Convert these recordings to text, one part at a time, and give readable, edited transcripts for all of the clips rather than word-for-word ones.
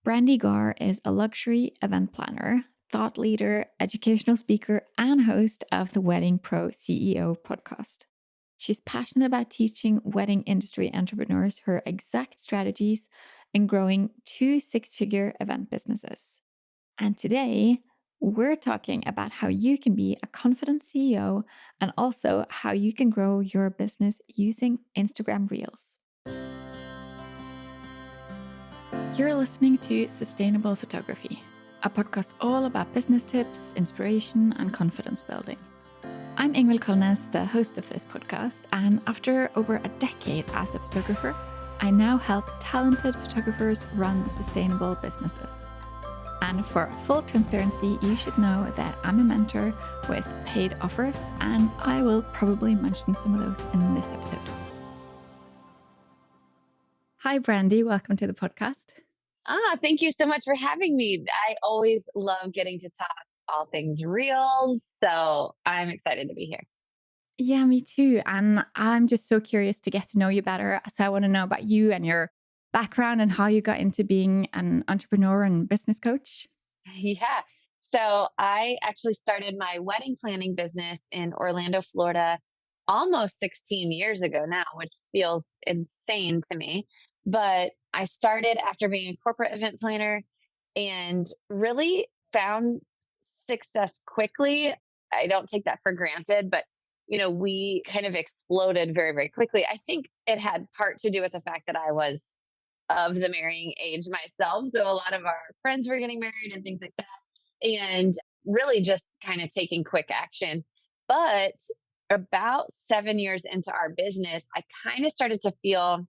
Brandee Gaar is a luxury event planner, thought leader, educational speaker, and host of the Wedding Pro CEO podcast. She's passionate about teaching wedding industry entrepreneurs her exact strategies in growing two six-figure event businesses. And today, we're talking about how you can be a confident CEO and also how you can grow your business using Instagram Reels. You're listening to Sustainable Photography, a podcast all about business tips, inspiration, and confidence building. I'm Ingvild Kolnes, the host of this podcast, and after over a decade as a photographer, I now help talented photographers run sustainable businesses. And for full transparency, you should know that I'm a mentor with paid offers, and I will probably mention some of those in this episode. Hi, Brandee. Welcome to the podcast. Thank you so much for having me. I always love getting to talk all things reels. So I'm excited to be here. Yeah, me too. And I'm just so curious to get to know you better. So I want to know about you and your background and how you got into being an entrepreneur and business coach. Yeah. So I actually started my wedding planning business in Orlando, Florida, almost 16 years ago now, which feels insane to me. But I started after being a corporate event planner and really found success quickly. I don't take that for granted, but we kind of exploded very, very quickly. I think it had part to do with the fact that I was of the marrying age myself. So a lot of our friends were getting married and things like that. And really just kind of taking quick action. But about 7 years into our business, I kind of started to feel,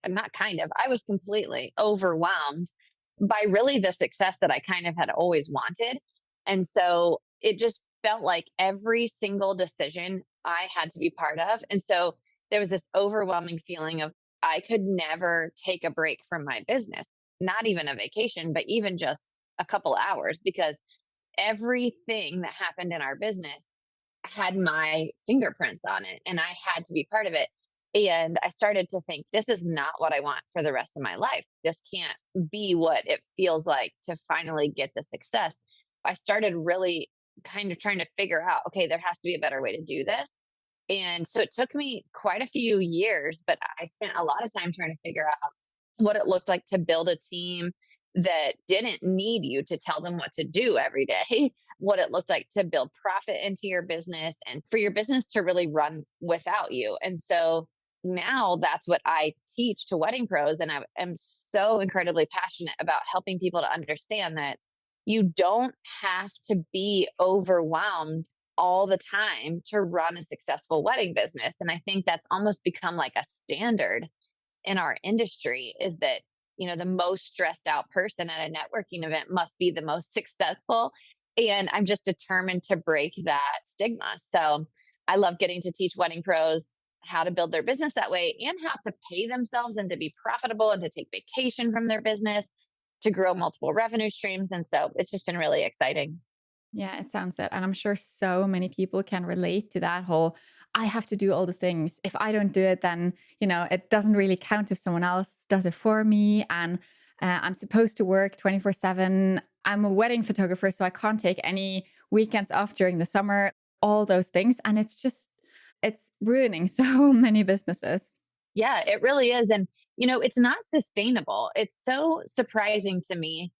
not kind of, I was completely overwhelmed by really the success that I kind of had always wanted. And so it just felt like every single decision I had to be part of. And so there was this overwhelming feeling of I could never take a break from my business, not even a vacation, but even just a couple hours, because everything that happened in our business had my fingerprints on it and I had to be part of it. And I started to think, this is not what I want for the rest of my life. This can't be what it feels like to finally get the success. I started really kind of trying to figure out, okay, there has to be a better way to do this. And so it took me quite a few years, but I spent a lot of time trying to figure out what it looked like to build a team that didn't need you to tell them what to do every day, what it looked like to build profit into your business and for your business to really run without you. And so now that's what I teach to wedding pros. And I am so incredibly passionate about helping people to understand that you don't have to be overwhelmed all the time to run a successful wedding business. And I think that's almost become like a standard in our industry is that, the most stressed out person at a networking event must be the most successful. And I'm just determined to break that stigma. So I love getting to teach wedding pros how to build their business that way and how to pay themselves and to be profitable and to take vacation from their business to grow multiple revenue streams. And so it's just been really exciting. Yeah, it sounds it. And I'm sure so many people can relate to that whole, I have to do all the things. If I don't do it, then, it doesn't really count if someone else does it for me. And I'm supposed to work 24/7. I'm a wedding photographer, so I can't take any weekends off during the summer, all those things. And it's ruining so many businesses. Yeah, it really is. And, it's not sustainable. It's so surprising to me.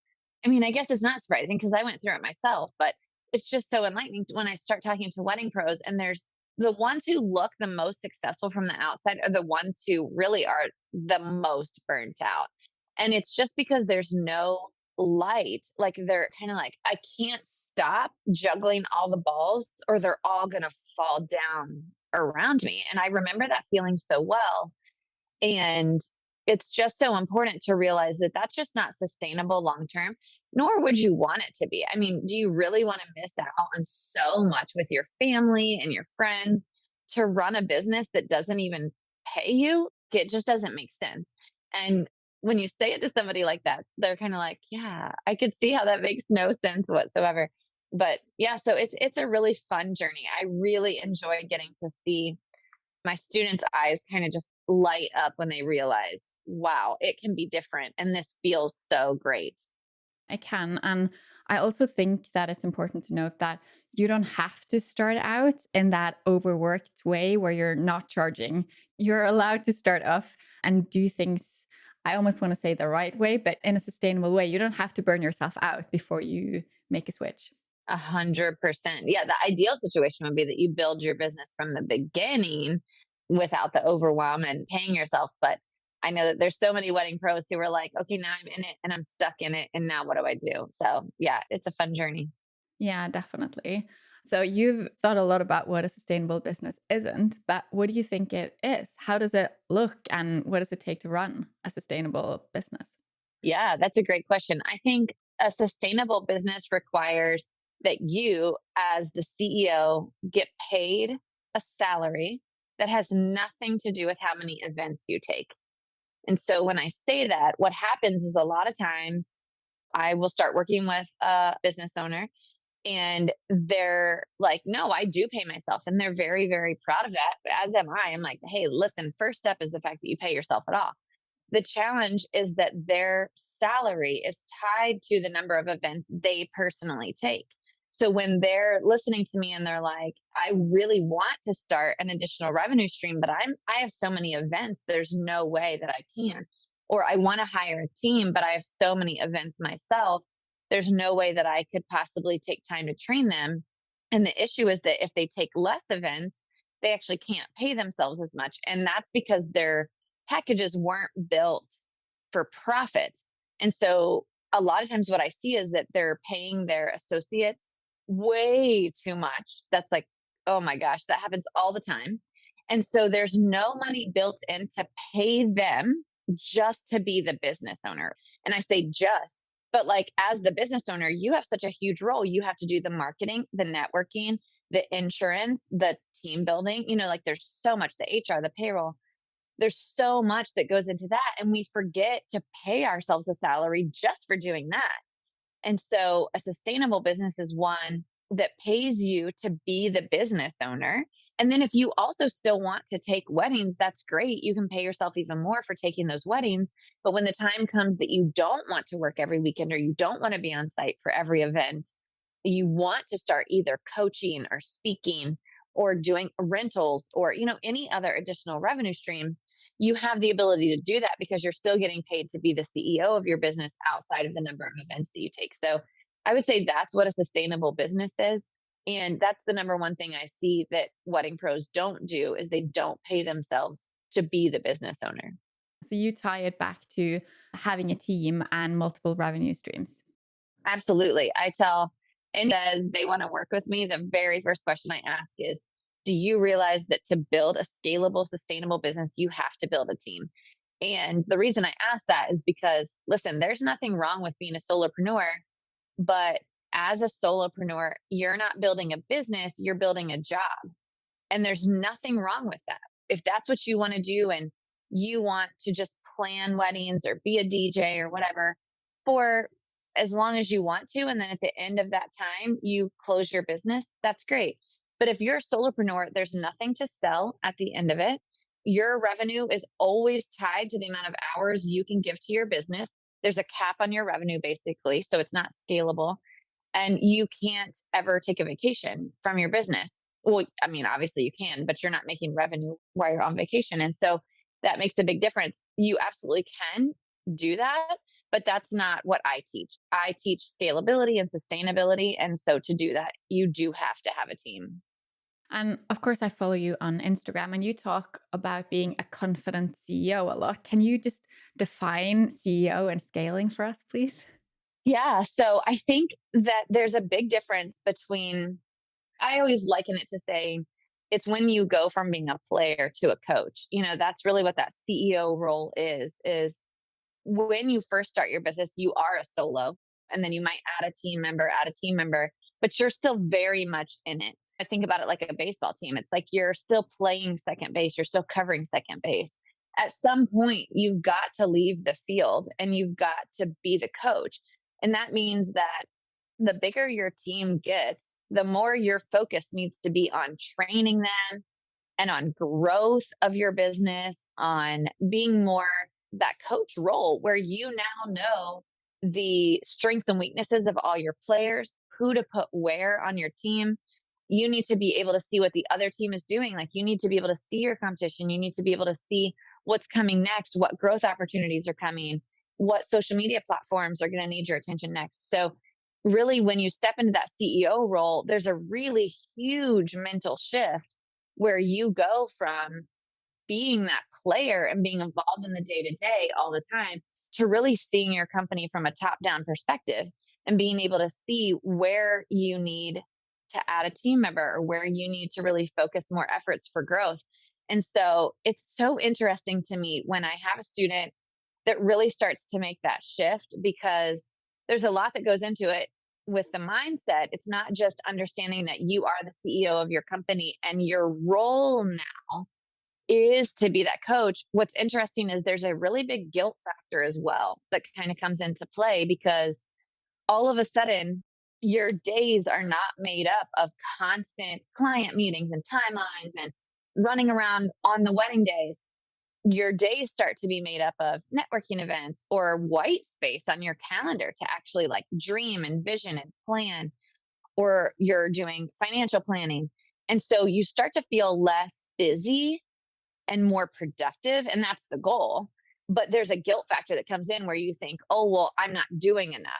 I mean, I guess it's not surprising because I went through it myself, but it's just so enlightening when I start talking to wedding pros. And there's the ones who look the most successful from the outside are the ones who really are the most burnt out. And it's just because there's no light. Like they're kind of like, I can't stop juggling all the balls or they're all going to fall down around me. And I remember that feeling so well. And it's just so important to realize that that's just not sustainable long term, nor would you want it to be. I mean, do you really want to miss out on so much with your family and your friends to run a business that doesn't even pay you? It just doesn't make sense. And when you say it to somebody like that, they're kind of like, yeah, I could see how that makes no sense whatsoever. But yeah, so it's a really fun journey. I really enjoy getting to see my students' eyes kind of just light up when they realize, wow, it can be different. And this feels so great. I can. And I also think that it's important to note that you don't have to start out in that overworked way where you're not charging. You're allowed to start off and do things, I almost want to say the right way, but in a sustainable way. You don't have to burn yourself out before you make a switch. 100%. Yeah, the ideal situation would be that you build your business from the beginning without the overwhelm and paying yourself. But I know that there's so many wedding pros who are like, okay, now I'm in it and I'm stuck in it. And now what do I do? So, yeah, it's a fun journey. Yeah, definitely. So you've thought a lot about what a sustainable business isn't, but what do you think it is? How does it look and what does it take to run a sustainable business? Yeah, that's a great question. I think a sustainable business requires that you, as the CEO, get paid a salary that has nothing to do with how many events you take. And so when I say that, what happens is a lot of times I will start working with a business owner and they're like, no, I do pay myself. And they're very, very proud of that. As am I. I'm like, hey, listen, first step is the fact that you pay yourself at all. The challenge is that their salary is tied to the number of events they personally take. So when they're listening to me and they're like, I really want to start an additional revenue stream, but I have so many events, there's no way that I can. Or I want to hire a team, but I have so many events myself, there's no way that I could possibly take time to train them. And the issue is that if they take less events, they actually can't pay themselves as much. And that's because they're packages weren't built for profit. And so a lot of times what I see is that they're paying their associates way too much. That's like, oh my gosh, that happens all the time. And so there's no money built in to pay them just to be the business owner. And I say just, but like as the business owner, you have such a huge role. You have to do the marketing, the networking, the insurance, the team building, like there's so much, the HR, the payroll, there's so much that goes into that. And we forget to pay ourselves a salary just for doing that. And so a sustainable business is one that pays you to be the business owner. And then if you also still want to take weddings, that's great. You can pay yourself even more for taking those weddings. But when the time comes that you don't want to work every weekend or you don't want to be on site for every event, you want to start either coaching or speaking or doing rentals or any other additional revenue stream, you have the ability to do that because you're still getting paid to be the CEO of your business outside of the number of events that you take. So I would say that's what a sustainable business is. And that's the number one thing I see that wedding pros don't do is they don't pay themselves to be the business owner. So you tie it back to having a team and multiple revenue streams. Absolutely. I tell and says they want to work with me, the very first question I ask is, do you realize that to build a scalable, sustainable business, you have to build a team? And the reason I ask that is because, listen, there's nothing wrong with being a solopreneur, but as a solopreneur, you're not building a business, you're building a job. And there's nothing wrong with that. If that's what you want to do and you want to just plan weddings or be a DJ or whatever for as long as you want to, and then at the end of that time, you close your business, that's great. But if you're a solopreneur, there's nothing to sell at the end of it. Your revenue is always tied to the amount of hours you can give to your business. There's a cap on your revenue, basically. So it's not scalable. And you can't ever take a vacation from your business. Well, I mean, obviously you can, but you're not making revenue while you're on vacation. And so that makes a big difference. You absolutely can do that, but that's not what I teach. I teach scalability and sustainability. And so to do that, you do have to have a team. And of course, I follow you on Instagram and you talk about being a confident CEO a lot. Can you just define CEO and scaling for us, please? Yeah. So I think that there's a big difference between, I always liken it to saying it's when you go from being a player to a coach. That's really what that CEO role is when you first start your business, you are a solo and then you might add a team member, but you're still very much in it. I think about it like a baseball team. It's like you're still playing second base, you're still covering second base. At some point, you've got to leave the field and you've got to be the coach. And that means that the bigger your team gets, the more your focus needs to be on training them and on growth of your business, on being more that coach role where you now know the strengths and weaknesses of all your players, who to put where on your team. You need to be able to see what the other team is doing. Like, you need to be able to see your competition. You need to be able to see what's coming next, what growth opportunities are coming, what social media platforms are going to need your attention next. So, really, when you step into that CEO role, there's a really huge mental shift where you go from being that player and being involved in the day to day all the time to really seeing your company from a top down perspective and being able to see where you need to add a team member or where you need to really focus more efforts for growth. And so it's so interesting to me when I have a student that really starts to make that shift, because there's a lot that goes into it with the mindset. It's not just understanding that you are the CEO of your company and your role now is to be that coach. What's interesting is there's a really big guilt factor as well that kind of comes into play, because all of a sudden your days are not made up of constant client meetings and timelines and running around on the wedding days. Your days start to be made up of networking events or white space on your calendar to actually like dream and vision and plan, or you're doing financial planning. And so you start to feel less busy and more productive. And that's the goal. But there's a guilt factor that comes in where you think, oh, well, I'm not doing enough.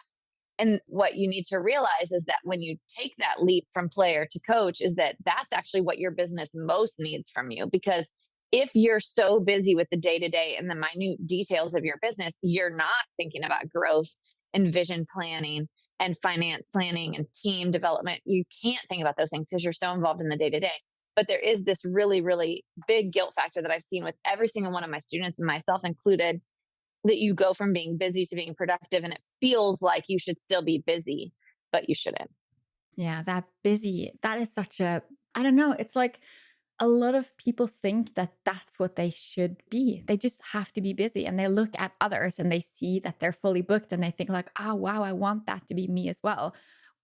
And what you need to realize is that when you take that leap from player to coach, is that that's actually what your business most needs from you. Because if you're so busy with the day to day and the minute details of your business, you're not thinking about growth and vision planning and finance planning and team development. You can't think about those things because you're so involved in the day to day. But there is this really, really big guilt factor that I've seen with every single one of my students, and myself included, that you go from being busy to being productive, and it feels like you should still be busy, but you shouldn't. Yeah, that busy, that is such a, I don't know, it's like a lot of people think that that's what they should be. They just have to be busy, and they look at others and they see that they're fully booked and they think like, oh, wow, I want that to be me as well.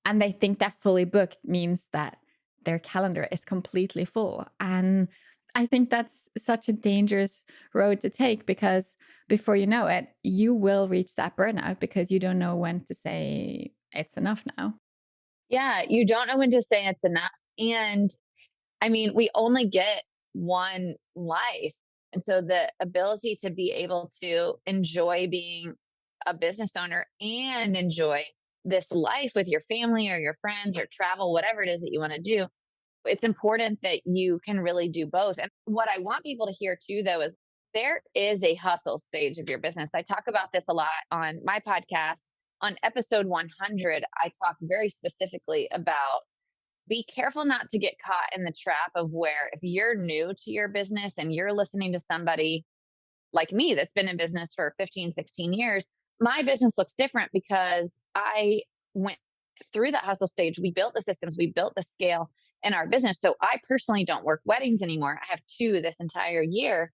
And they think that fully booked means that their calendar is completely full. And I think that's such a dangerous road to take, because before you know it, you will reach that burnout because you don't know when to say it's enough now. Yeah, you don't know when to say it's enough. And I mean, we only get one life. And so the ability to be able to enjoy being a business owner and enjoy this life with your family or your friends or travel, whatever it is that you want to do, it's important that you can really do both. And what I want people to hear too, though, is there is a hustle stage of your business. I talk about this a lot on my podcast. On episode 100, I talk very specifically about be careful not to get caught in the trap of where, if you're new to your business and you're listening to somebody like me that's been in business for 15, 16 years, my business looks different because I went through that hustle stage. We built the systems, we built the scale in our business. So I personally don't work weddings anymore. I have two this entire year,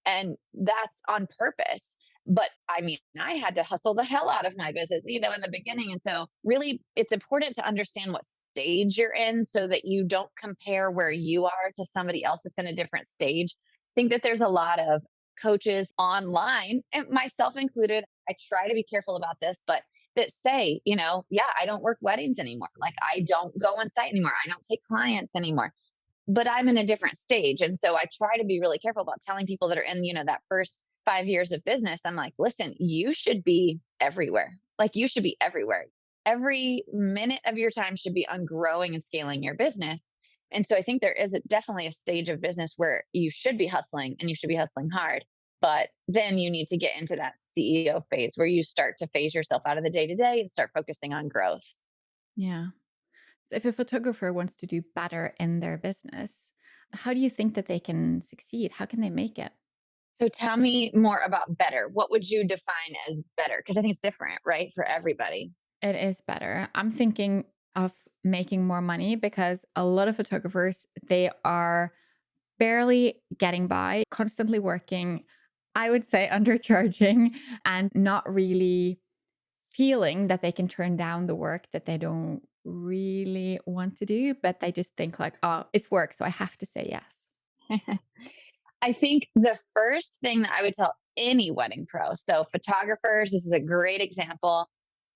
and that's on purpose. But I mean, I had to hustle the hell out of my business, in the beginning. And so, really, it's important to understand what stage you're in so that you don't compare where you are to somebody else that's in a different stage. I think that there's a lot of coaches online, and myself included. I try to be careful about this, but that say, yeah, I don't work weddings anymore. Like, I don't go on site anymore. I don't take clients anymore, but I'm in a different stage. And so I try to be really careful about telling people that are in, that first 5 years of business. I'm like, listen, you should be everywhere. Like, you should be everywhere. Every minute of your time should be on growing and scaling your business. And so I think there is definitely a stage of business where you should be hustling and you should be hustling hard. But then you need to get into that CEO phase where you start to phase yourself out of the day to day and start focusing on growth. Yeah. So if a photographer wants to do better in their business, how do you think that they can succeed? How can they make it? So tell me more about better. What would you define as better? Because I think it's different, right, for everybody. It is better. I'm thinking of making more money, because a lot of photographers, they are barely getting by, constantly working, I would say undercharging, and not really feeling that they can turn down the work that they don't really want to do, but they just think like, oh, it's work, so I have to say yes. I think the first thing that I would tell any wedding pro, so photographers, this is a great example.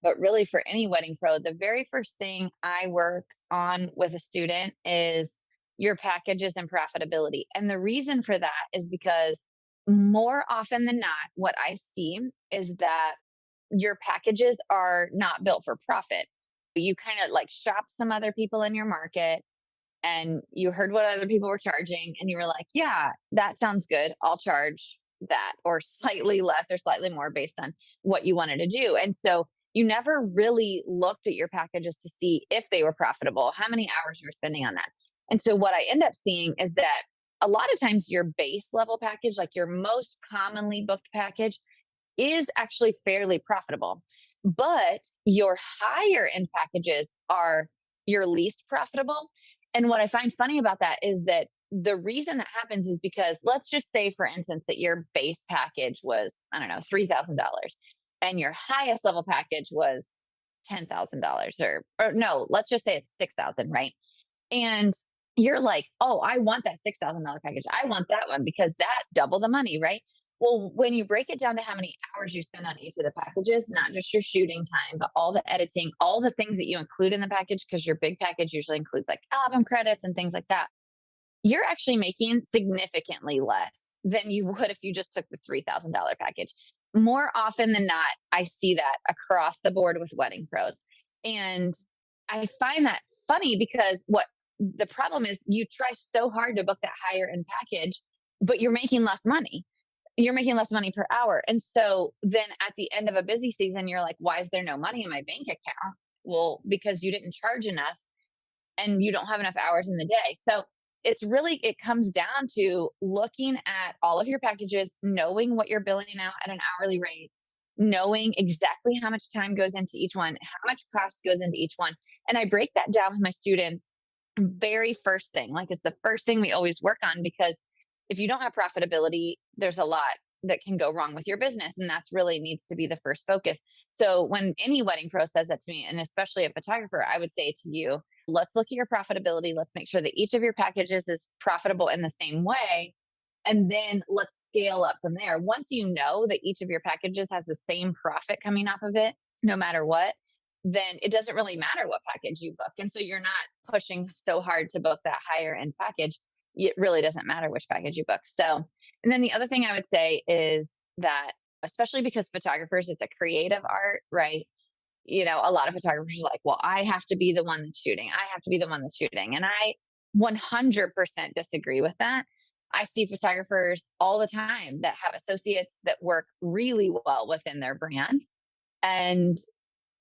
but really for any wedding pro, the very first thing I work on with a student is your packages and profitability. And the reason for that is because more often than not, what I see is that your packages are not built for profit. You kind of like shop some other people in your market and you heard what other people were charging and you were like, yeah, that sounds good. I'll charge that or slightly less or slightly more based on what you wanted to do. And so you never really looked at your packages to see if they were profitable, how many hours you were spending on that. And so what I end up seeing is that a lot of times your base level package, like your most commonly booked package, is actually fairly profitable. But your higher end packages are your least profitable. And what I find funny about that is that the reason that happens is because let's just say, for instance, that your base package was, I don't know, $3,000 and your highest level package was $10,000 or no, let's just say it's 6,000, right? And you're like, oh, I want that $6,000 package. I want that one because that's double the money, right? Well, when you break it down to how many hours you spend on each of the packages, not just your shooting time, but all the editing, all the things that you include in the package, because your big package usually includes like album credits and things like that, you're actually making significantly less than you would if you just took the $3,000 package. More often than not, I see that across the board with wedding pros. And I find that funny because what the problem is, you try so hard to book that higher end package, but you're making less money. You're making less money per hour. And so then at the end of a busy season, you're like, why is there no money in my bank account? Well, because you didn't charge enough and you don't have enough hours in the day. So it's really, it comes down to looking at all of your packages, knowing what you're billing out at an hourly rate, knowing exactly how much time goes into each one, how much cost goes into each one. And I break that down with my students very first thing. Like it's the first thing we always work on because if you don't have profitability, there's a lot that can go wrong with your business. And that's really needs to be the first focus. So when any wedding pro says that to me, and especially a photographer, I would say to you, let's look at your profitability. Let's make sure that each of your packages is profitable in the same way. And then let's scale up from there. Once you know that each of your packages has the same profit coming off of it, no matter what, then it doesn't really matter what package you book. And so you're not pushing so hard to book that higher end package. It really doesn't matter which package you book. So, and then the other thing I would say is that, especially because photographers, it's a creative art, right? A lot of photographers are like, well, I have to be the one that's shooting. I have to be the one that's shooting. And I 100% disagree with that. I see photographers all the time that have associates that work really well within their brand. And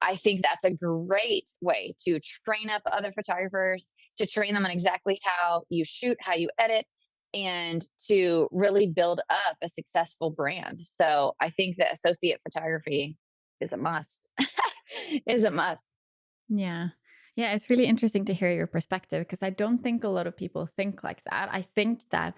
I think that's a great way to train up other photographers, to train them on exactly how you shoot, how you edit, and to really build up a successful brand. So I think that associate photography is a must. Is a must. Yeah. Yeah, it's really interesting to hear your perspective because I don't think a lot of people think like that. I think that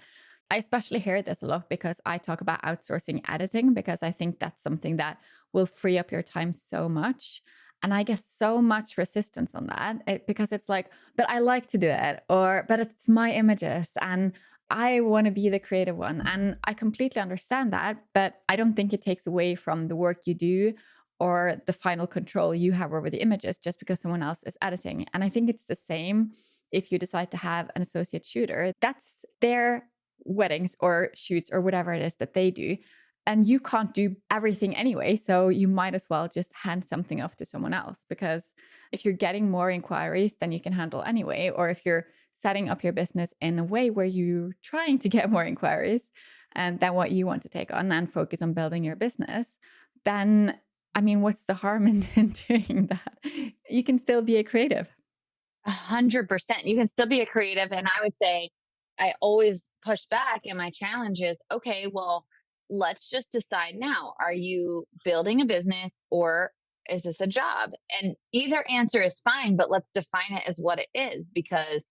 I especially hear this a lot because I talk about outsourcing editing because I think that's something that will free up your time so much. And I get so much resistance on that because it's like, but I like to do it, or, but it's my images and I want to be the creative one. And I completely understand that, but I don't think it takes away from the work you do or the final control you have over the images just because someone else is editing. And I think it's the same if you decide to have an associate shooter. That's their weddings or shoots or whatever it is that they do. And you can't do everything anyway. So you might as well just hand something off to someone else, because if you're getting more inquiries than you can handle anyway, or if you're setting up your business in a way where you're trying to get more inquiries than what you want to take on and focus on building your business, then I mean, what's the harm in doing that? You can still be a creative. 100%. You can still be a creative. And I would say I always push back and my challenge is, okay, well, let's just decide now. Are you building a business or is this a job? And either answer is fine, but let's define it as what it is, because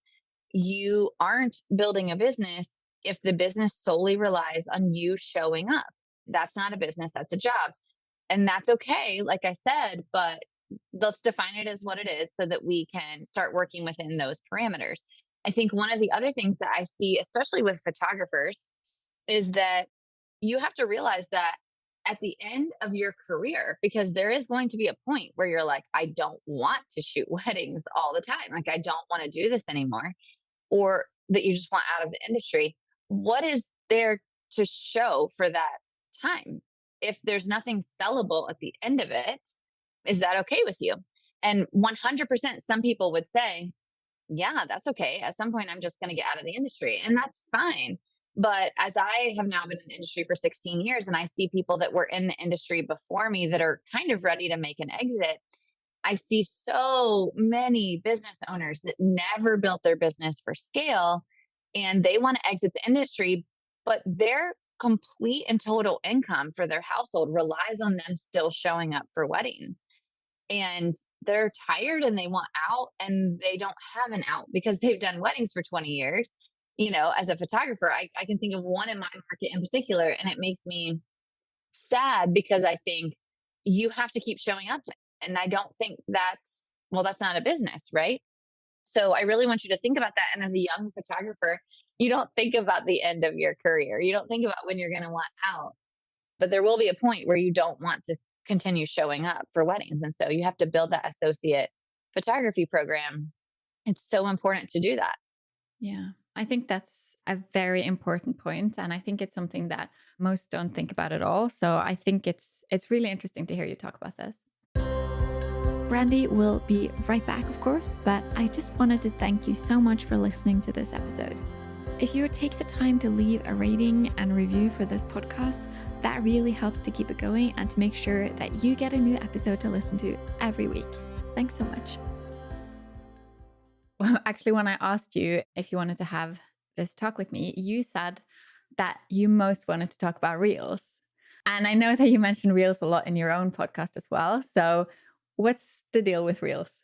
you aren't building a business if the business solely relies on you showing up. That's not a business, that's a job. And that's okay, like I said, but let's define it as what it is so that we can start working within those parameters. I think one of the other things that I see, especially with photographers, is that you have to realize that at the end of your career, because there is going to be a point where you're like, I don't want to shoot weddings all the time. Like, I don't want to do this anymore, or that you just want out of the industry. What is there to show for that time? If there's nothing sellable at the end of it, is that okay with you? And 100%, some people would say, yeah, that's okay. At some point, I'm just going to get out of the industry, and that's fine. But as I have now been in the industry for 16 years and I see people that were in the industry before me that are kind of ready to make an exit, I see so many business owners that never built their business for scale and they want to exit the industry, but their complete and total income for their household relies on them still showing up for weddings. And they're tired and they want out and they don't have an out because they've done weddings for 20 years. As a photographer, I can think of one in my market in particular, and it makes me sad because I think you have to keep showing up. And I don't think that's not a business, right? So I really want you to think about that. And as a young photographer, you don't think about the end of your career. You don't think about when you're going to want out, but there will be a point where you don't want to continue showing up for weddings. And so you have to build that associate photography program. It's so important to do that. Yeah, I think that's a very important point, and I think it's something that most don't think about at all. So I think it's really interesting to hear you talk about this. Brandee will be right back, of course, but I just wanted to thank you so much for listening to this episode. If you would take the time to leave a rating and review for this podcast, that really helps to keep it going and to make sure that you get a new episode to listen to every week. Thanks so much. Well, actually, when I asked you if you wanted to have this talk with me, you said that you most wanted to talk about Reels. And I know that you mentioned Reels a lot in your own podcast as well. So what's the deal with Reels?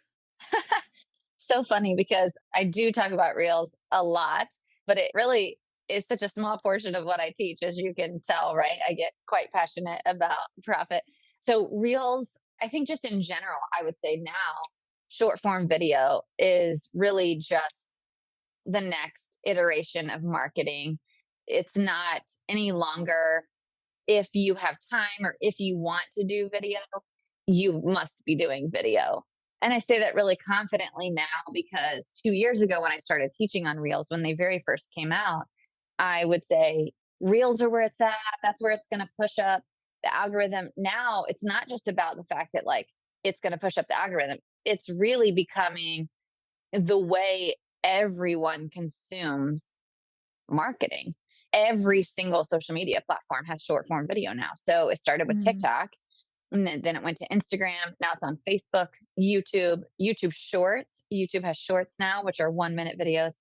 So funny because I do talk about Reels a lot, but it really is such a small portion of what I teach, as you can tell, right? I get quite passionate about profit. So Reels, I think just in general, I would say now short form video is really just the next iteration of marketing. It's not any longer if you have time or if you want to do video, you must be doing video. And I say that really confidently now because 2 years ago, when I started teaching on Reels, when they very first came out, I would say Reels are where it's at. That's where it's going to push up the algorithm. Now it's not just about the fact that like it's going to push up the algorithm. It's really becoming the way everyone consumes marketing. Every single social media platform has short form video now. So it started with TikTok, and then it went to Instagram. Now it's on Facebook, YouTube Shorts. YouTube has Shorts now, which are 1 minute videos.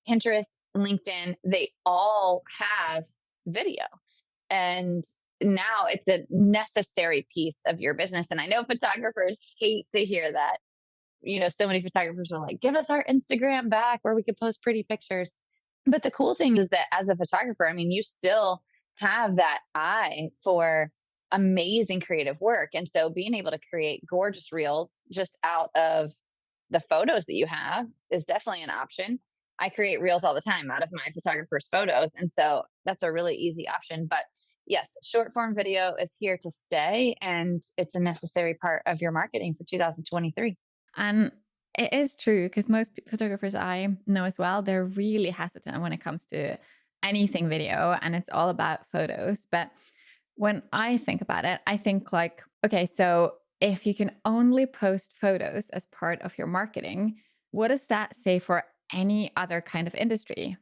Pinterest, LinkedIn, they all have video. And now it's a necessary piece of your business. And I know photographers hate to hear that. So many photographers are like, give us our Instagram back where we could post pretty pictures. But the cool thing is that as a photographer, I mean, you still have that eye for amazing creative work. And so being able to create gorgeous reels just out of the photos that you have is definitely an option. I create reels all the time out of my photographer's photos. And so that's a really easy option. But yes, short form video is here to stay, and it's a necessary part of your marketing for 2023. And it is true because most photographers I know as well, they're really hesitant when it comes to anything video, and it's all about photos. But when I think about it, I think like, okay, so if you can only post photos as part of your marketing, what does that say for any other kind of industry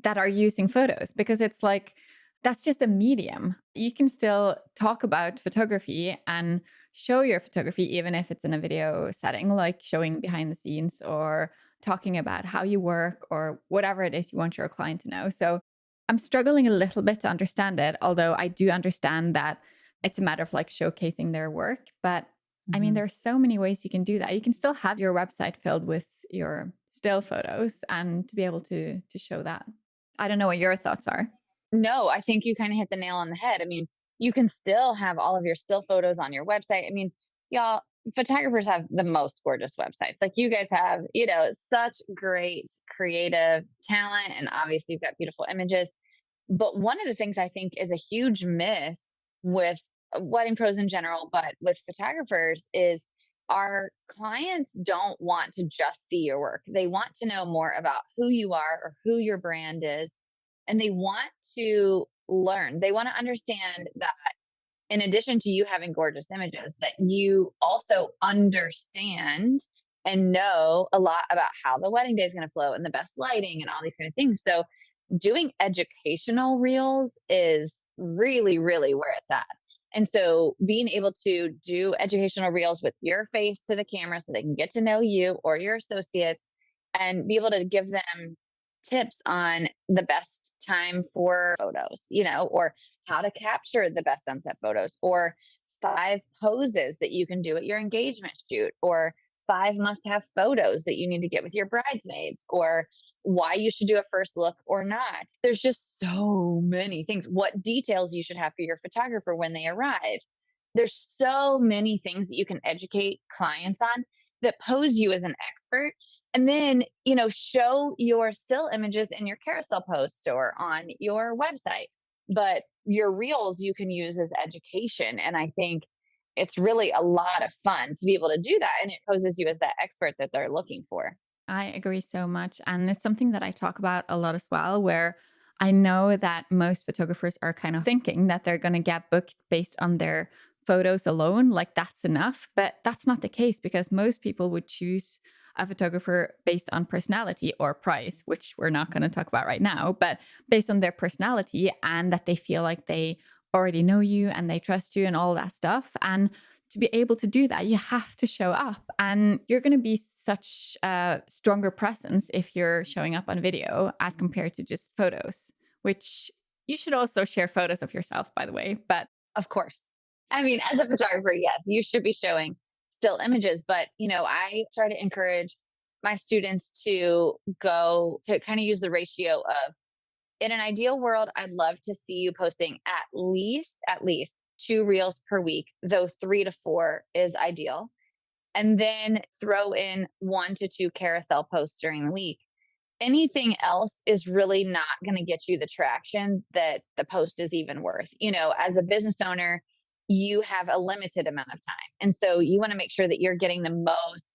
that are using photos? Because it's like, that's just a medium. You can still talk about photography and show your photography, even if it's in a video setting, like showing behind the scenes or talking about how you work or whatever it is you want your client to know. So I'm struggling a little bit to understand it, although I do understand that it's a matter of like showcasing their work. But I mean, there are so many ways you can do that. You can still have your website filled with your still photos and to be able to show that. I don't know what your thoughts are. No, I think you kind of hit the nail on the head. I mean, you can still have all of your still photos on your website. I mean, y'all, photographers have the most gorgeous websites. Like you guys have, such great creative talent, and obviously you've got beautiful images. But one of the things I think is a huge miss with wedding pros in general, but with photographers is our clients don't want to just see your work. They want to know more about who you are or who your brand is, and they want to learn. They want to understand that in addition to you having gorgeous images, that you also understand and know a lot about how the wedding day is going to flow and the best lighting and all these kind of things. So, doing educational reels is really, really where it's at. And so, being able to do educational reels with your face to the camera so they can get to know you or your associates and be able to give them tips on the best time for photos, or how to capture the best sunset photos, or 5 poses that you can do at your engagement shoot, or 5 must-have photos that you need to get with your bridesmaids, or why you should do a first look or not. There's just so many things. What details you should have for your photographer when they arrive. There's so many things that you can educate clients on that pose you as an expert. And then, show your still images in your carousel posts or on your website. But your reels you can use as education. And I think it's really a lot of fun to be able to do that. And it poses you as that expert that they're looking for. I agree so much. And it's something that I talk about a lot as well, where I know that most photographers are kind of thinking that they're going to get booked based on their photos alone, like that's enough. But that's not the case because most people would choose a photographer based on personality or price, which we're not going to talk about right now, but based on their personality and that they feel like they already know you and they trust you and all that stuff. And to be able to do that, you have to show up, and you're going to be such a stronger presence if you're showing up on video as compared to just photos, which you should also share photos of yourself, by the way. But Of course. I mean, as a photographer, yes, you should be showing still images, but I try to encourage my students to go to kind of use the ratio of, in an ideal world, I'd love to see you posting at least 2 reels per week, though 3 to 4 is ideal. And then throw in 1 to 2 carousel posts during the week. Anything else is really not going to get you the traction that the post is even worth. As a business owner, you have a limited amount of time. And so you want to make sure that you're getting the most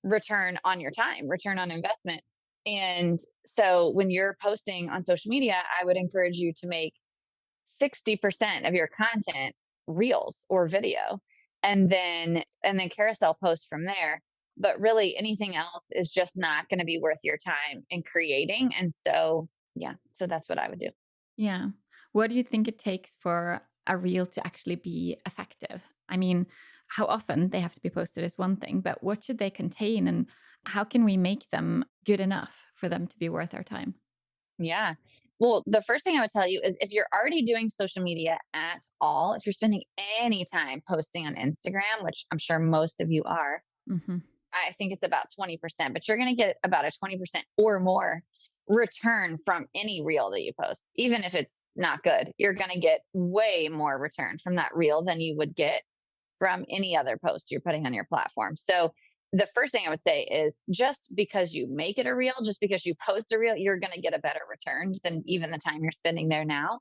return on your time, return on investment. And so when you're posting on social media, I would encourage you to make 60% of your content reels or video, and then carousel posts from there. But really anything else is just not going to be worth your time in creating. And so, yeah, so that's what I would do. yeah, what do you think it takes for a reel to actually be effective? I mean, how often they have to be posted is one thing, but what should they contain and how can we make them good enough for them to be worth our time? Yeah. Well, the first thing I would tell you is if you're already doing social media at all, if you're spending any time posting on Instagram, which I'm sure most of you are, Hmm. I think it's about 20%, but you're going to get about a 20% or more return from any reel that you post. Even if it's not good, you're going to get way more return from that reel than you would get from any other post you're putting on your platform. So the first thing I would say is just because you make it a reel, just because you post a reel, you're going to get a better return than even the time you're spending there now.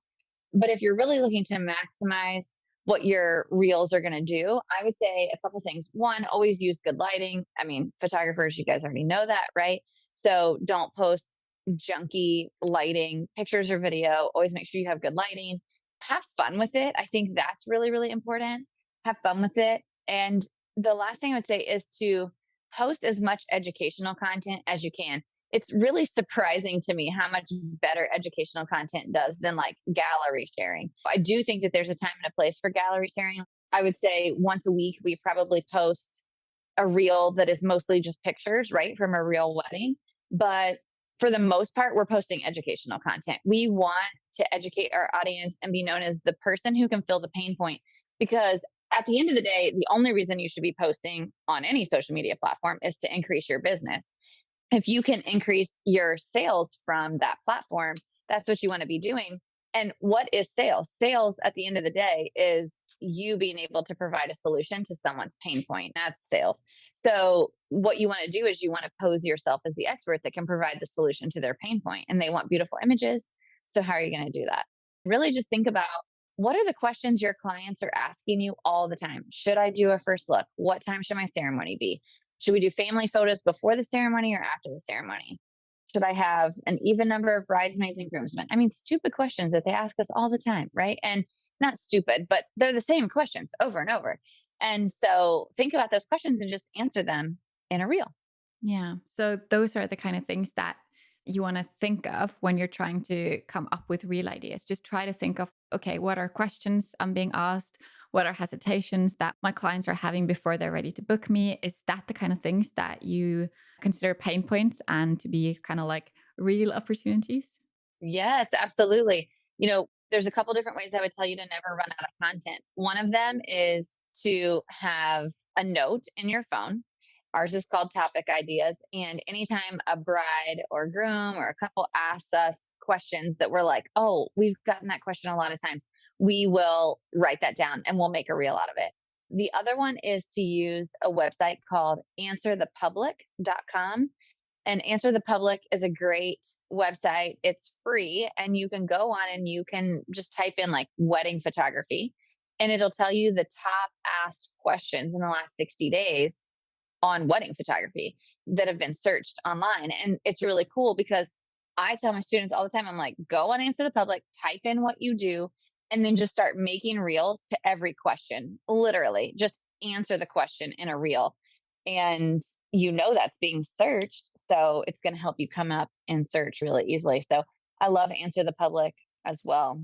But if you're really looking to maximize what your reels are going to do, I would say a couple things. One, always use good lighting. I mean, photographers, you guys already know that, right? So don't post junky lighting, pictures or video. Always make sure you have good lighting. Have fun with it. I think that's really, really important. Have fun with it. And the last thing I would say is to post as much educational content as you can. It's really surprising to me how much better educational content does than like gallery sharing. I do think that there's a time and a place for gallery sharing. I would say once a week, we probably post a reel that is mostly just pictures, right, from a real wedding. But for the most part, we're posting educational content. We want to educate our audience and be known as the person who can fill the pain point because at the end of the day, the only reason you should be posting on any social media platform is to increase your business. If you can increase your sales from that platform, that's what you want to be doing. And what is sales? Sales at the end of the day is you being able to provide a solution to someone's pain point. That's sales. So, what you want to do is you want to pose yourself as the expert that can provide the solution to their pain point. And they want beautiful images. So, how are you going to do that? Really just think about What are the questions your clients are asking you all the time? Should I do a first look? What time should my ceremony be? Should we do family photos before the ceremony or after the ceremony? Should I have an even number of bridesmaids and groomsmen? I mean, stupid questions that they ask us all the time, right? And not stupid, but they're the same questions over and over. And so think about those questions and just answer them in a reel. Yeah. So those are the kind of things that you want to think of when you're trying to come up with real ideas. Just try to think of, okay, what are questions I'm being asked? What are hesitations that my clients are having before they're ready to book me? Is that the kind of things that you consider pain points and to be kind of like real opportunities? Yes, absolutely. There's a couple different ways I would tell you to never run out of content. One of them is to have a note in your phone. Ours is called topic ideas. And anytime a bride or groom or a couple asks us questions that we're like, oh, we've gotten that question a lot of times, we will write that down and we'll make a reel out of it. The other one is to use a website called answerthepublic.com. And Answer the Public is a great website. It's free, and you can go on and you can just type in like wedding photography, and it'll tell you the top asked questions in the last 60 days on wedding photography that have been searched online. And it's really cool because I tell my students all the time, I'm like, go on Answer the Public, type in what you do, and then just start making reels to every question. Literally, just answer the question in a reel. And that's being searched. So it's going to help you come up in search really easily. So I love Answer the Public as well.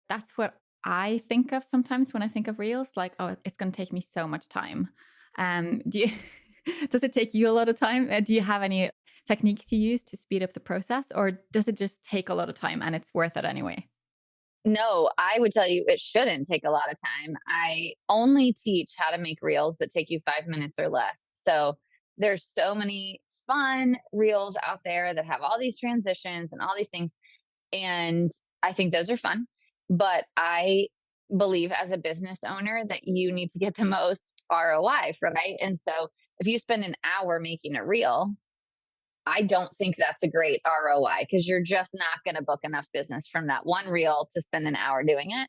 That's what I think of sometimes when I think of reels, like, oh, it's going to take me so much time. Do you, does it take you a lot of time? Do you have any techniques you use to speed up the process, or does it just take a lot of time and it's worth it anyway? No, I would tell you it shouldn't take a lot of time. I only teach how to make reels that take you 5 minutes or less. So there's so many fun reels out there that have all these transitions and all these things. And I think those are fun. But I believe as a business owner that you need to get the most ROI from it. And so if you spend an hour making a reel, I don't think that's a great ROI because you're just not going to book enough business from that one reel to spend an hour doing it.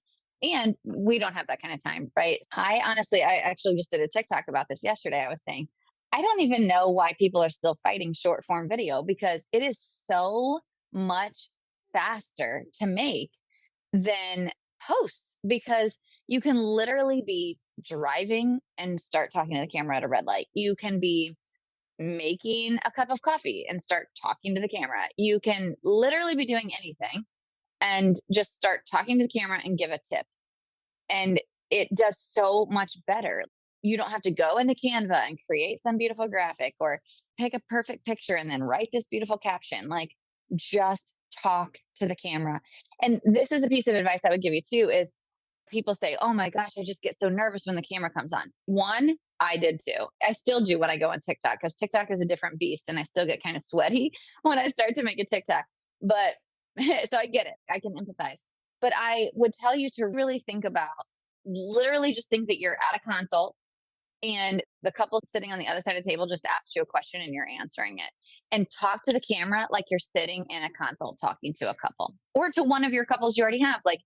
And we don't have that kind of time, right? I actually just did a TikTok about this yesterday. I was saying, I don't even know why people are still fighting short form video because it is so much faster to make than posts because you can literally be driving and start talking to the camera at a red light. You can be making a cup of coffee and start talking to the camera. You can literally be doing anything and just start talking to the camera and give a tip. And it does so much better. You don't have to go into Canva and create some beautiful graphic or pick a perfect picture and then write this beautiful caption. Like just talk to the camera. And this is a piece of advice I would give you too is people say, oh my gosh, I just get so nervous when the camera comes on. One, I did too. I still do when I go on TikTok because TikTok is a different beast and I still get kind of sweaty when I start to make a TikTok. But so I get it. I can empathize. But I would tell you to really think about literally just think that you're at a consult and the couple sitting on the other side of the table just asked you a question and you're answering it. And talk to the camera like you're sitting in a consult talking to a couple or to one of your couples you already have. Like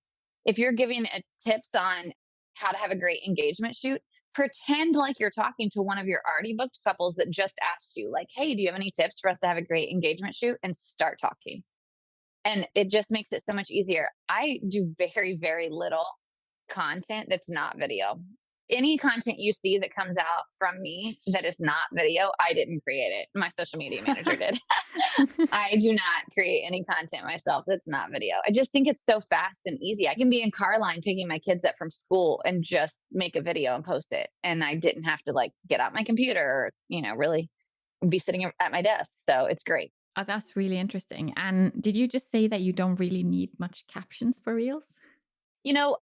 if you're giving tips on how to have a great engagement shoot, pretend like you're talking to one of your already booked couples that just asked you, like, hey, do you have any tips for us to have a great engagement shoot? And start talking. And it just makes it so much easier. I do very, very little content that's not video. Any content you see that comes out from me that is not video, I didn't create it. My social media manager did. I do not create any content myself that's not video. I just think it's so fast and easy. I can be in car line picking my kids up from school and just make a video and post it. And I didn't have to like get out my computer or, really be sitting at my desk. So it's great. Oh, that's really interesting. And did you just say that you don't really need much captions for reels?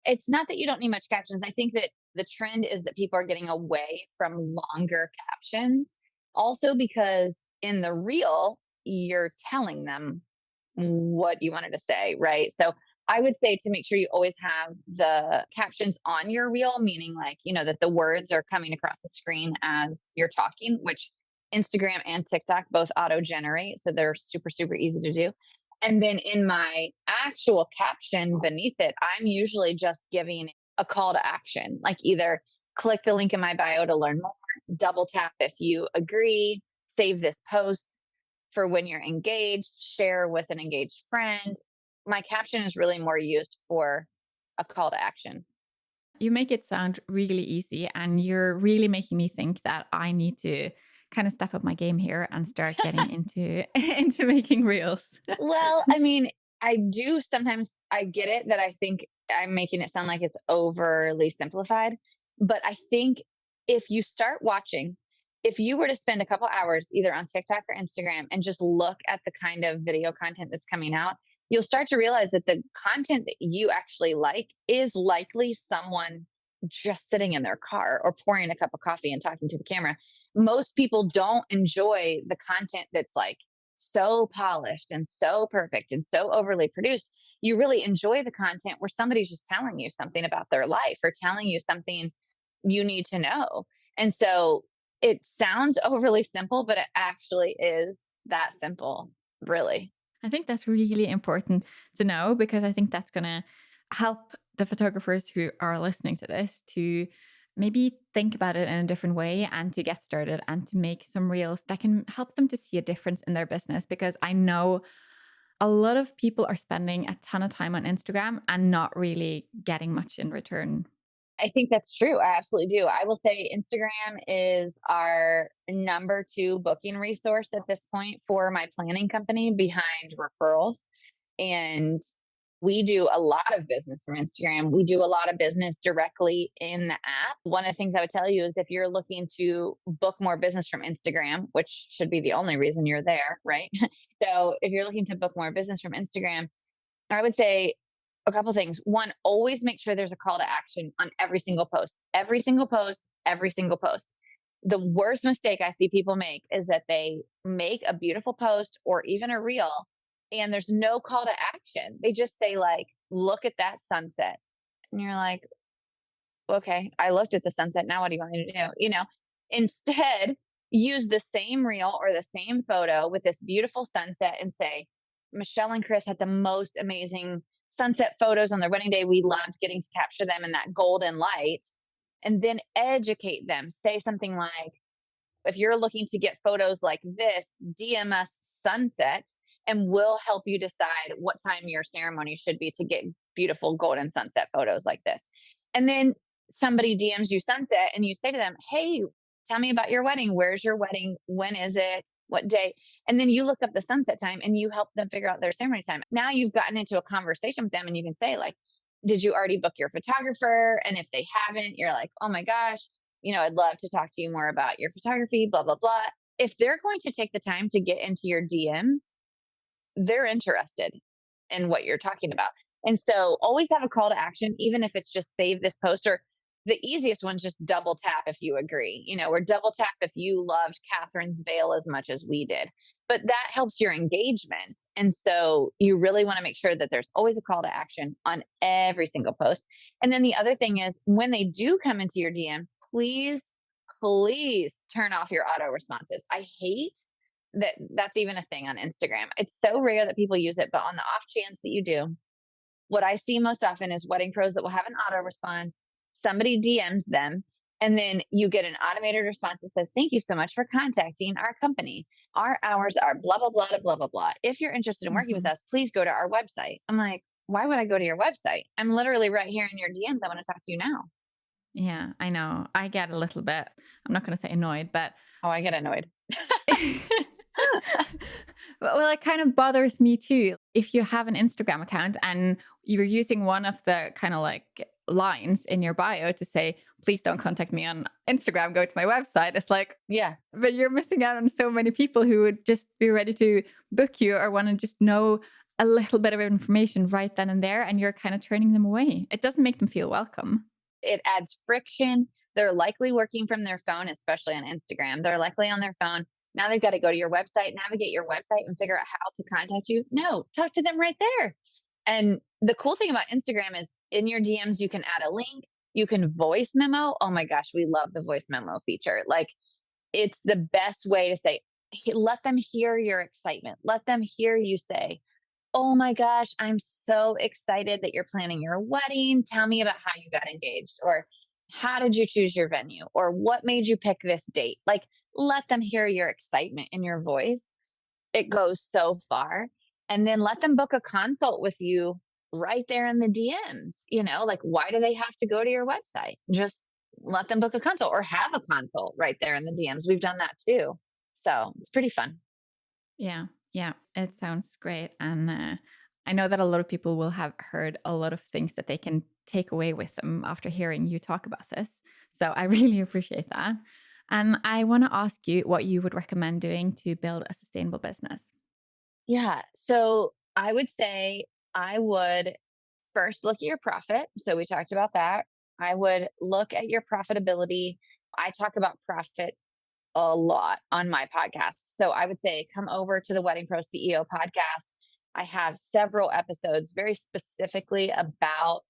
It's not that you don't need much captions. I think that the trend is that people are getting away from longer captions. Also, because in the reel, you're telling them what you wanted to say, right? So I would say to make sure you always have the captions on your reel, meaning like, that the words are coming across the screen as you're talking, which Instagram and TikTok both auto generate. So they're super, super easy to do. And then in my actual caption beneath it, I'm usually just giving a call to action, like either click the link in my bio to learn more, double tap if you agree, save this post for when you're engaged, share with an engaged friend. My caption is really more used for a call to action. You make it sound really easy, and you're really making me think that I need to kind of step up my game here and start getting into into making reels. Well, I mean, I do sometimes I get it that I think I'm making it sound like it's overly simplified, but I think if you start watching, if you were to spend a couple hours either on TikTok or Instagram and just look at the kind of video content that's coming out, you'll start to realize that the content that you actually like is likely someone just sitting in their car or pouring a cup of coffee and talking to the camera. Most people don't enjoy the content that's like so polished and so perfect and so overly produced. You really enjoy the content where somebody's just telling you something about their life or telling you something you need to know. And so it sounds overly simple, but it actually is that simple, really. I think that's really important to know, because I think that's going to help the photographers who are listening to this to maybe think about it in a different way and to get started and to make some reels that can help them to see a difference in their business. Because I know a lot of people are spending a ton of time on Instagram and not really getting much in return. I think that's true. I absolutely do. I will say Instagram is our number two booking resource at this point for my planning company behind referrals. And we do a lot of business from Instagram. We do a lot of business directly in the app. One of the things I would tell you is if you're looking to book more business from Instagram, which should be the only reason you're there, right? So if you're looking to book more business from Instagram, I would say a couple things. One, always make sure there's a call to action on every single post, every single post, every single post. The worst mistake I see people make is that they make a beautiful post or even a reel and there's no call to action. They just say, like, look at that sunset. And you're like, okay, I looked at the sunset. Now what do you want me to do? Instead, use the same reel or the same photo with this beautiful sunset and say, Michelle and Chris had the most amazing sunset photos on their wedding day. We loved getting to capture them in that golden light. And then educate them. Say something like, if you're looking to get photos like this, DM us sunset and we'll help you decide what time your ceremony should be to get beautiful golden sunset photos like this. And then somebody DMs you sunset and you say to them, hey, tell me about your wedding. Where's your wedding? When is it? What day? And then you look up the sunset time and you help them figure out their ceremony time. Now you've gotten into a conversation with them and you can say, like, did you already book your photographer? And if they haven't, you're like, oh my gosh, I'd love to talk to you more about your photography, blah, blah, blah. If they're going to take the time to get into your DMs, they're interested in what you're talking about. And so always have a call to action, even if it's just save this post, or the easiest one's just double tap if you agree, or double tap if you loved Catherine's veil as much as we did. But that helps your engagement. And so you really want to make sure that there's always a call to action on every single post. And then the other thing is when they do come into your DMs, please turn off your auto responses. I hate that that's even a thing on Instagram. It's so rare that people use it, but on the off chance that you do, what I see most often is wedding pros that will have an auto response. Somebody DMs them, and then you get an automated response that says, thank you so much for contacting our company. Our hours are blah, blah, blah, blah, blah, blah. If you're interested in working with us, please go to our website. I'm like, why would I go to your website? I'm literally right here in your DMs. I want to talk to you now. Yeah, I know. I get a little bit, I'm not going to say annoyed, but Oh, I get annoyed. well, it kind of bothers me too. If you have an Instagram account and you're using one of the kind of like lines in your bio to say, please don't contact me on Instagram, go to my website. It's like, yeah, but you're missing out on so many people who would just be ready to book you or want to just know a little bit of information right then and there. And you're kind of turning them away. It doesn't make them feel welcome. It adds friction. They're likely working from their phone, especially on Instagram. They're likely on their phone. Now they've got to go to your website, navigate your website and figure out how to contact you. No, talk to them right there. And the cool thing about Instagram is in your DMs, you can add a link, you can voice memo. Oh my gosh, we love the voice memo feature. Like, it's the best way to say, let them hear your excitement. Let them hear you say, "Oh my gosh, I'm so excited that you're planning your wedding. Tell me about how you got engaged," or "How did you choose your venue?" or "What made you pick this date?" Like, let them hear your excitement in your voice. It goes so far. And then let them book a consult with you right there in the DMs. Like, why do they have to go to your website? Just let them book a consult or have a consult right there in the DMs. We've done that too. So it's pretty fun. Yeah, yeah, it sounds great. And I know that a lot of people will have heard a lot of things that they can take away with them after hearing you talk about this. So I really appreciate that. And I want to ask you what you would recommend doing to build a sustainable business. Yeah. So I would say I would first look at your profit. So we talked about that. I would look at your profitability. I talk about profit a lot on my podcast. So I would say come over to the Wedding Pro CEO podcast. I have several episodes very specifically about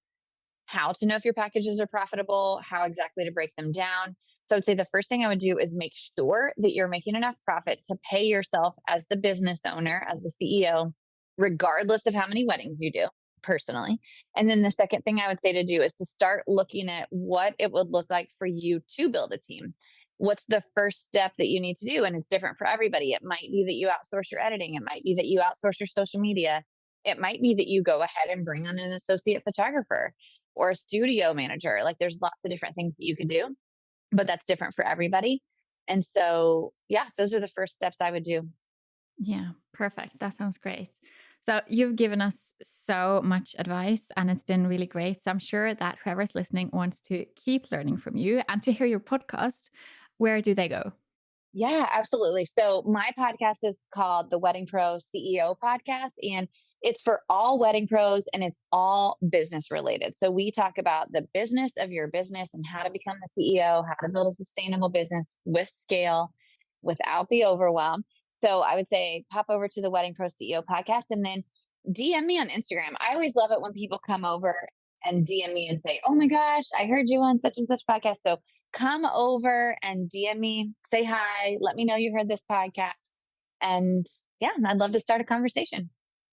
how to know if your packages are profitable, how exactly to break them down. So I would say the first thing I would do is make sure that you're making enough profit to pay yourself as the business owner, as the CEO, regardless of how many weddings you do personally. And then the second thing I would say to do is to start looking at what it would look like for you to build a team. What's the first step that you need to do? And it's different for everybody. It might be that you outsource your editing, it might be that you outsource your social media, it might be that you go ahead and bring on an associate photographer or a studio manager. Like, there's lots of different things that you could do, but that's different for everybody. And so, yeah, those are the first steps I would do. Yeah, perfect. That sounds great. So you've given us so much advice and it's been really great. So I'm sure that whoever's listening wants to keep learning from you and to hear your podcast. Where do they go? Yeah, absolutely. So my podcast is called the Wedding Pro CEO podcast, and it's for all wedding pros and it's all business related. So we talk about the business of your business and how to become the CEO, how to build a sustainable business with scale without the overwhelm. So I would say pop over to the Wedding Pro CEO podcast and then DM me on Instagram. I always love it when people come over and DM me and say, "Oh my gosh, I heard you on such and such podcast." So come over and DM me, say hi, let me know you heard this podcast. And yeah, I'd love to start a conversation.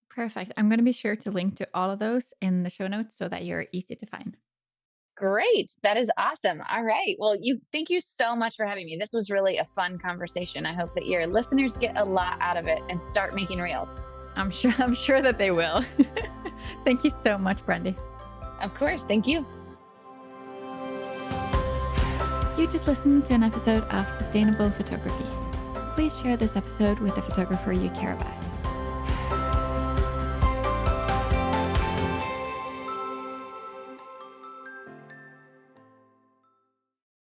Perfect. I'm going to be sure to link to all of those in the show notes so that you're easy to find. Great. That is awesome. All right. Well, thank you so much for having me. This was really a fun conversation. I hope that your listeners get a lot out of it and start making reels. I'm sure that they will. Thank you so much, Brandee. Of course. Thank you. You just listened to an episode of Sustainable Photography. Please share this episode with a photographer you care about.